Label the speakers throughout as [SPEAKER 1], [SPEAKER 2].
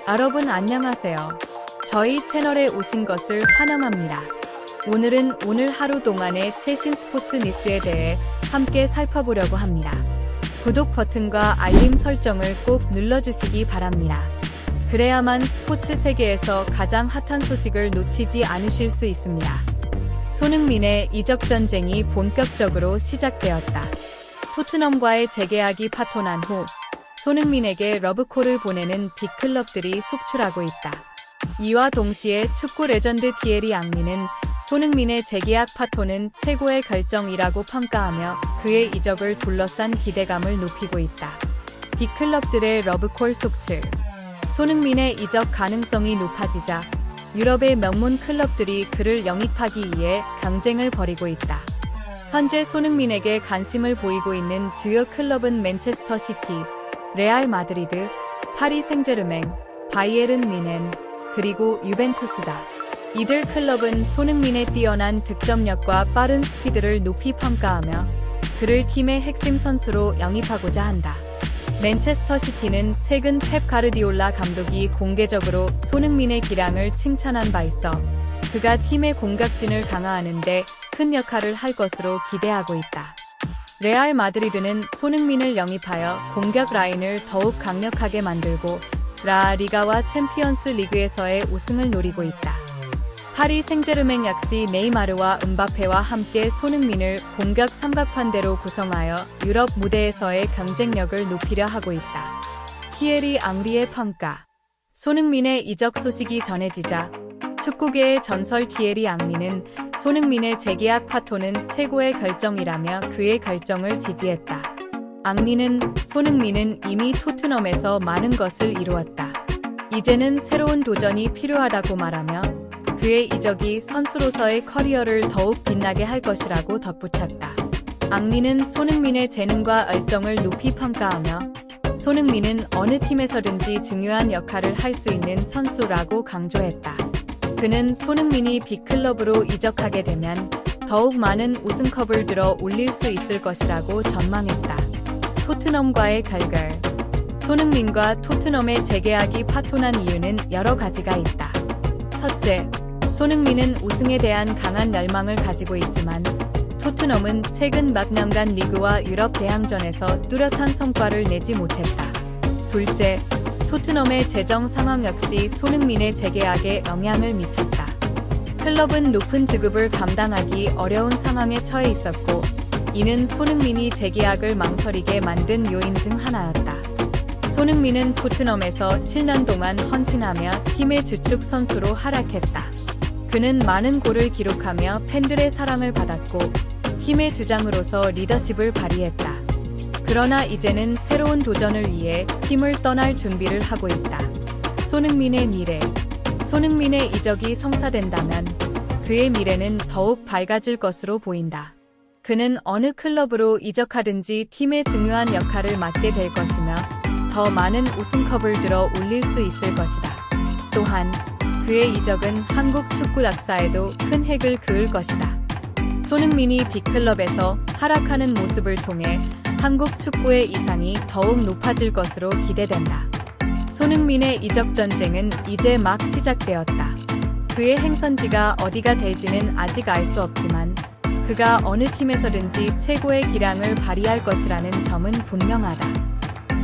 [SPEAKER 1] 여러분 안녕하세요. 저희 채널에 오신 것을 환영합니다. 오늘은 오늘 하루 동안의 최신 스포츠 뉴스에 대해 함께 살펴보려고 합니다. 구독 버튼과 알림 설정을 꼭 눌러주시기 바랍니다. 그래야만 스포츠 세계에서 가장 핫한 소식을 놓치지 않으실 수 있습니다. 손흥민의 이적 전쟁이 본격적으로 시작되었다. 토트넘과의 재계약이 파토난 후 손흥민에게 러브콜을 보내는 빅클럽들이 속출하고 있다. 이와 동시에 축구 레전드 티에리 앙리는 손흥민의 재계약 파토는 최고의 결정이라고 평가하며 그의 이적을 둘러싼 기대감을 높이고 있다. 빅클럽들의 러브콜 속출. 손흥민의 이적 가능성이 높아지자 유럽의 명문 클럽들이 그를 영입하기 위해 경쟁을 벌이고 있다. 현재 손흥민에게 관심을 보이고 있는 주요 클럽은 맨체스터 시티, 레알 마드리드, 파리 생제르맹, 바이에른 뮌헨, 그리고 유벤투스다. 이들 클럽은 손흥민의 뛰어난 득점력과 빠른 스피드를 높이 평가하며 그를 팀의 핵심 선수로 영입하고자 한다. 맨체스터 시티는 최근 펩 가르디올라 감독이 공개적으로 손흥민의 기량을 칭찬한 바 있어 그가 팀의 공격진을 강화하는 데 큰 역할을 할 것으로 기대하고 있다. 레알 마드리드는 손흥민을 영입하여 공격 라인을 더욱 강력하게 만들고 라 리가와 챔피언스 리그에서의 우승을 노리고 있다. 파리 생제르맹 역시 네이마르와 음바페와 함께 손흥민을 공격 삼각판대로 구성하여 유럽 무대에서의 경쟁력을 높이려 하고 있다. 티에리 앙리의 평가. 손흥민의 이적 소식이 전해지자 축구계의 전설 티에리 앙리는 손흥민의 재계약 파토는 최고의 결정이라며 그의 결정을 지지했다. 앙리는 손흥민은 이미 토트넘에서 많은 것을 이루었다. 이제는 새로운 도전이 필요하다고 말하며 그의 이적이 선수로서의 커리어를 더욱 빛나게 할 것이라고 덧붙였다. 앙리는 손흥민의 재능과 열정을 높이 평가하며 손흥민은 어느 팀에서든지 중요한 역할을 할 수 있는 선수라고 강조했다. 그는 손흥민이 빅클럽으로 이적하게 되면 더욱 많은 우승컵을 들어 올릴 수 있을 것이라고 전망했다. 토트넘과의 결결. 손흥민과 토트넘의 재계약이 파토난 이유는 여러 가지가 있다. 첫째, 손흥민은 우승에 대한 강한 열망을 가지고 있지만 토트넘은 최근 몇 년간 리그와 유럽 대항전에서 뚜렷한 성과를 내지 못했다. 둘째, 토트넘의 재정 상황 역시 손흥민의 재계약에 영향을 미쳤다. 클럽은 높은 지급을 감당하기 어려운 상황에 처해 있었고 이는 손흥민이 재계약을 망설이게 만든 요인 중 하나였다. 손흥민은 토트넘에서 7년 동안 헌신하며 팀의 주축 선수로 활약했다. 그는 많은 골을 기록하며 팬들의 사랑을 받았고 팀의 주장으로서 리더십을 발휘했다. 그러나 이제는 새로운 도전을 위해 팀을 떠날 준비를 하고 있다. 손흥민의 미래. 손흥민의 이적이 성사된다면 그의 미래는 더욱 밝아질 것으로 보인다. 그는 어느 클럽으로 이적하든지 팀의 중요한 역할을 맡게 될 것이며 더 많은 우승컵을 들어 올릴 수 있을 것이다. 또한 그의 이적은 한국 축구 역사에도 큰 획을 그을 것이다. 손흥민이 빅클럽에서 하락하는 모습을 통해 한국 축구의 이상이 더욱 높아질 것으로 기대된다. 손흥민의 이적 전쟁은 이제 막 시작되었다. 그의 행선지가 어디가 될지는 아직 알 수 없지만 그가 어느 팀에서든지 최고의 기량을 발휘할 것이라는 점은 분명하다.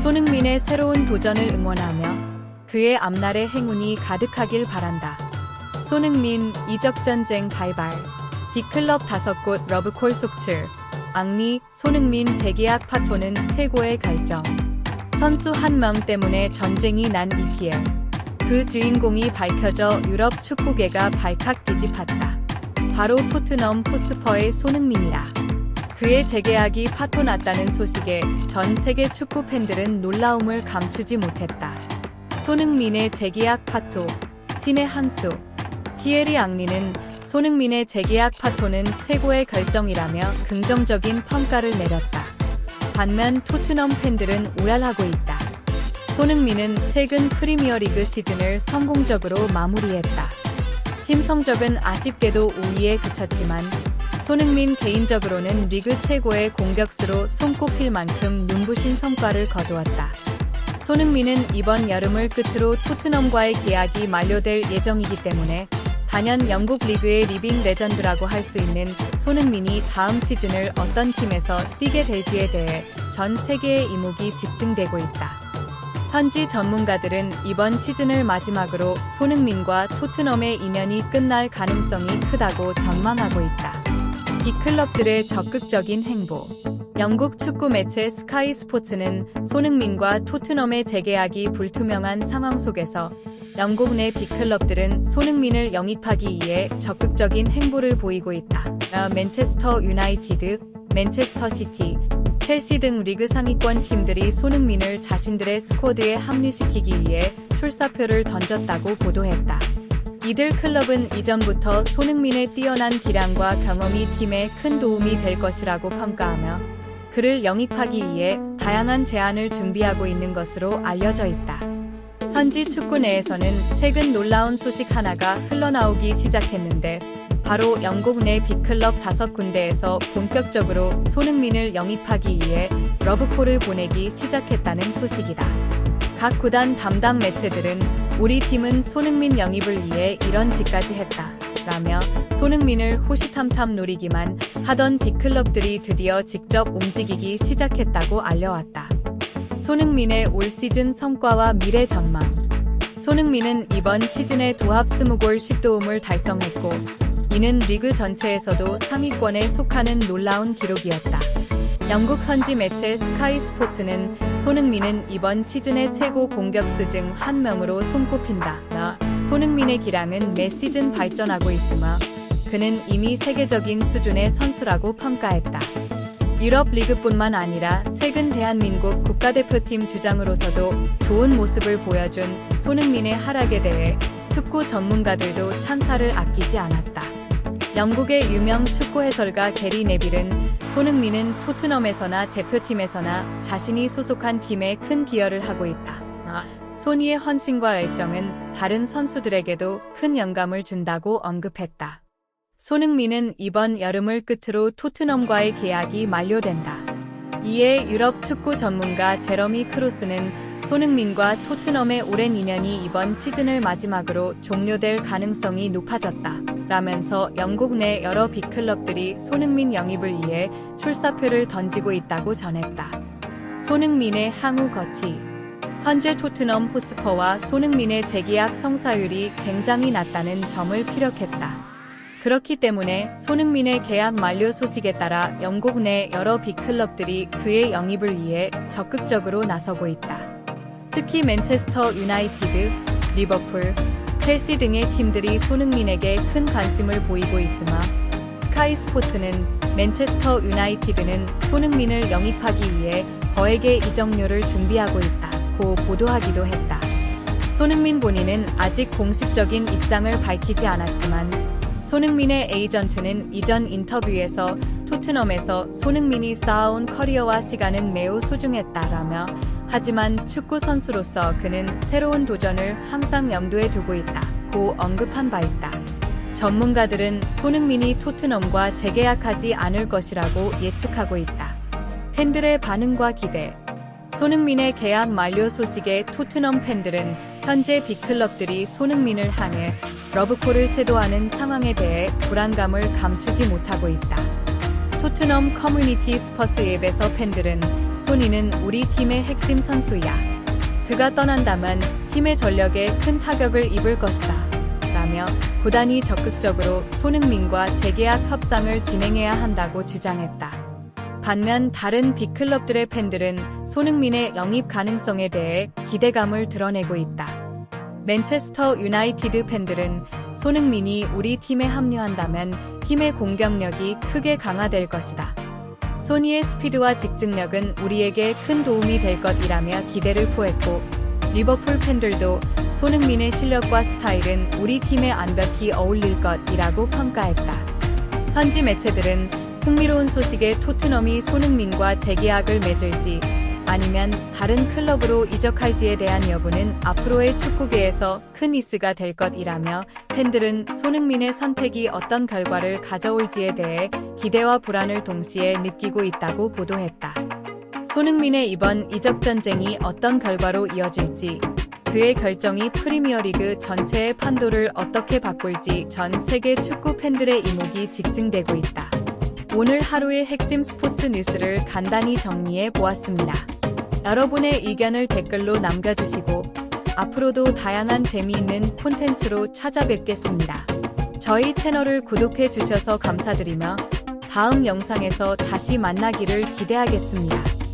[SPEAKER 1] 손흥민의 새로운 도전을 응원하며 그의 앞날의 행운이 가득하길 바란다. 손흥민 이적 전쟁 발발. 빅클럽 5곳 러브콜 속출. 앙리, 손흥민 재계약 파토는 최고의 결정. 선수 한 명 때문에 전쟁이 난 EPL. 그 주인공이 밝혀져 유럽 축구계가 발칵 뒤집혔다. 바로 토트넘 호스퍼의 손흥민이다. 그의 재계약이 파토났다는 소식에 전 세계 축구 팬들은 놀라움을 감추지 못했다. 손흥민의 재계약 파토. 신의 한 수. 티에리 앙리는 손흥민의 재계약 파토는 최고의 결정이라며 긍정적인 평가를 내렸다. 반면 토트넘 팬들은 우랄하고 있다. 손흥민은 최근 프리미어리그 시즌을 성공적으로 마무리했다. 팀 성적은 아쉽게도 5위에 그쳤지만 손흥민 개인적으로는 리그 최고의 공격수로 손꼽힐 만큼 눈부신 성과를 거두었다. 손흥민은 이번 여름을 끝으로 토트넘과의 계약이 만료될 예정이기 때문에 단연 영국 리그의 리빙 레전드라고 할 수 있는 손흥민이 다음 시즌을 어떤 팀에서 뛰게 될지에 대해 전 세계의 이목이 집중되고 있다. 현지 전문가들은 이번 시즌을 마지막으로 손흥민과 토트넘의 인연이 끝날 가능성이 크다고 전망하고 있다. 빅클럽들의 적극적인 행보. 영국 축구 매체 스카이 스포츠는 손흥민과 토트넘의 재계약이 불투명한 상황 속에서 영국 내 빅클럽들은 손흥민을 영입하기 위해 적극적인 행보를 보이고 있다. 맨체스터 유나이티드, 맨체스터 시티, 첼시 등 리그 상위권 팀들이 손흥민을 자신들의 스쿼드에 합류시키기 위해 출사표를 던졌다고 보도했다. 이들 클럽은 이전부터 손흥민의 뛰어난 기량과 경험이 팀에 큰 도움이 될 것이라고 평가하며 그를 영입하기 위해 다양한 제안을 준비하고 있는 것으로 알려져 있다. 현지 축구 내에서는 최근 놀라운 소식 하나가 흘러나오기 시작했는데 바로 영국 내 빅클럽 5군데에서 본격적으로 손흥민을 영입하기 위해 러브콜을 보내기 시작했다는 소식이다. 각 구단 담당 매체들은 우리 팀은 손흥민 영입을 위해 이런 짓까지 했다 라며 손흥민을 호시탐탐 노리기만 하던 빅클럽들이 드디어 직접 움직이기 시작했다고 알려왔다. 손흥민의 올 시즌 성과와 미래 전망. 손흥민은 이번 시즌에 도합 20골 10도움을 달성했고 이는 리그 전체에서도 상위권에 속하는 놀라운 기록이었다. 영국 현지 매체 스카이 스포츠는 손흥민은 이번 시즌의 최고 공격수 중 한 명으로 손꼽힌다. 손흥민의 기량은 매 시즌 발전하고 있으며 그는 이미 세계적인 수준의 선수라고 평가했다. 유럽 리그뿐만 아니라 최근 대한민국 국가대표팀 주장으로서도 좋은 모습을 보여준 손흥민의 하락에 대해 축구 전문가들도 찬사를 아끼지 않았다. 영국의 유명 축구 해설가 게리 네빌은 손흥민은 토트넘에서나 대표팀에서나 자신이 소속한 팀에 큰 기여를 하고 있다. 소니의 헌신과 열정은 다른 선수들에게도 큰 영감을 준다고 언급했다. 손흥민은 이번 여름을 끝으로 토트넘과의 계약이 만료된다. 이에 유럽 축구 전문가 제러미 크로스는 손흥민과 토트넘의 오랜 인연이 이번 시즌을 마지막으로 종료될 가능성이 높아졌다 라면서 영국 내 여러 빅클럽들이 손흥민 영입을 위해 출사표를 던지고 있다고 전했다. 손흥민의 향후 거치. 현재 토트넘 호스퍼와 손흥민의 재계약 성사율이 굉장히 낮다는 점을 피력했다. 그렇기 때문에 손흥민의 계약 만료 소식에 따라 영국 내 여러 빅클럽들이 그의 영입을 위해 적극적으로 나서고 있다. 특히 맨체스터 유나이티드, 리버풀, 첼시 등의 팀들이 손흥민에게 큰 관심을 보이고 있으며 스카이 스포츠는 맨체스터 유나이티드는 손흥민을 영입하기 위해 거액의 이적료를 준비하고 있다고 보도하기도 했다. 손흥민 본인은 아직 공식적인 입장을 밝히지 않았지만 손흥민의 에이전트는 이전 인터뷰에서 토트넘에서 손흥민이 쌓아온 커리어와 시간은 매우 소중했다라며 하지만 축구 선수로서 그는 새로운 도전을 항상 염두에 두고 있다고 언급한 바 있다. 전문가들은 손흥민이 토트넘과 재계약하지 않을 것이라고 예측하고 있다. 팬들의 반응과 기대. 손흥민의 계약 만료 소식에 토트넘 팬들은 현재 빅클럽들이 손흥민을 향해 러브콜을 세도하는 상황에 대해 불안감을 감추지 못하고 있다. 토트넘 커뮤니티 스퍼스 앱에서 팬들은 소니는 우리 팀의 핵심 선수야. 그가 떠난다면 팀의 전력에 큰 타격을 입을 것이다. 라며 구단이 적극적으로 손흥민과 재계약 협상을 진행해야 한다고 주장했다. 반면 다른 빅클럽들의 팬들은 손흥민의 영입 가능성에 대해 기대감을 드러내고 있다. 맨체스터 유나이티드 팬들은 손흥민이 우리 팀에 합류한다면 팀의 공격력이 크게 강화될 것이다. 소니의 스피드와 직증력은 우리에게 큰 도움이 될 것이라며 기대를 포했고 리버풀 팬들도 손흥민의 실력과 스타일은 우리 팀에 완벽히 어울릴 것이라고 평가했다. 현지 매체들은 흥미로운 소식에 토트넘이 손흥민과 재계약을 맺을지 아니면 다른 클럽으로 이적할지에 대한 여부는 앞으로의 축구계에서 큰 이슈가 될 것이라며 팬들은 손흥민의 선택이 어떤 결과를 가져올지에 대해 기대와 불안을 동시에 느끼고 있다고 보도했다. 손흥민의 이번 이적 전쟁이 어떤 결과로 이어질지, 그의 결정이 프리미어리그 전체의 판도를 어떻게 바꿀지 전 세계 축구 팬들의 이목이 집중되고 있다. 오늘 하루의 핵심 스포츠 뉴스를 간단히 정리해 보았습니다. 여러분의 의견을 댓글로 남겨주시고 앞으로도 다양한 재미있는 콘텐츠로 찾아뵙겠습니다. 저희 채널을 구독해 주셔서 감사드리며 다음 영상에서 다시 만나기를 기대하겠습니다.